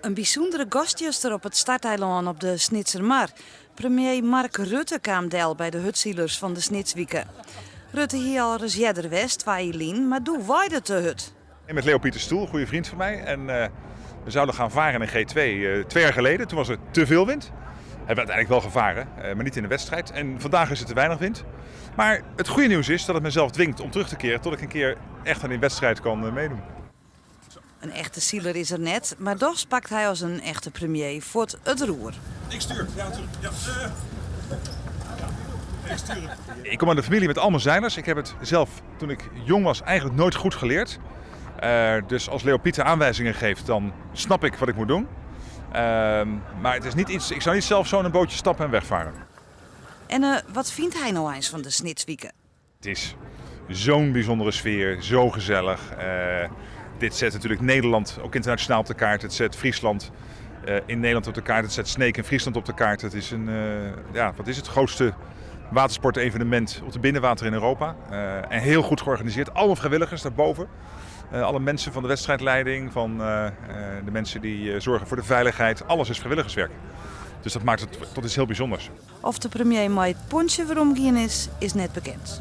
Een bijzondere gastjuster op het starteiland op de Snitsermar. Premier Mark Rutte kwam deel bij de hutzielers van de Snitswieken. Rutte hier al eens jeder west, waar Jelien, maar doe waaide te hut. En met Leo Pieter Stoel, een goede vriend van mij. En we zouden gaan varen in G2 2 jaar geleden. Toen was er te veel wind. Hebben we uiteindelijk wel gevaren, maar niet in de wedstrijd. En vandaag is er te weinig wind. Maar het goede nieuws is dat het mezelf dwingt om terug te keren tot ik een keer echt aan die wedstrijd kan meedoen. Een echte zieler is er net, maar toch pakt hij als een echte premier voor het roer. Ik stuur. Ja, natuurlijk. Ja. Ik stuur. Ik kom uit een familie met allemaal zeilers. Ik heb het zelf, toen ik jong was, eigenlijk nooit goed geleerd. Dus als Leo Pieter aanwijzingen geeft, dan snap ik wat ik moet doen. Maar het is niet iets, ik zou niet zelf zo in een bootje stappen en wegvaren. En wat vindt hij nou eens van de Snitswieken? Het is zo'n bijzondere sfeer, zo gezellig. Dit zet natuurlijk Nederland ook internationaal op de kaart. Het zet Friesland in Nederland op de kaart. Het zet Sneek in Friesland op de kaart. Het is het grootste watersportevenement op de binnenwater in Europa. En heel goed georganiseerd. Allemaal vrijwilligers daarboven. Alle mensen van de wedstrijdleiding, van de mensen die zorgen voor de veiligheid. Alles is vrijwilligerswerk. Dus dat maakt het tot iets heel bijzonders. Of de premier met het pontje waarom is net bekend.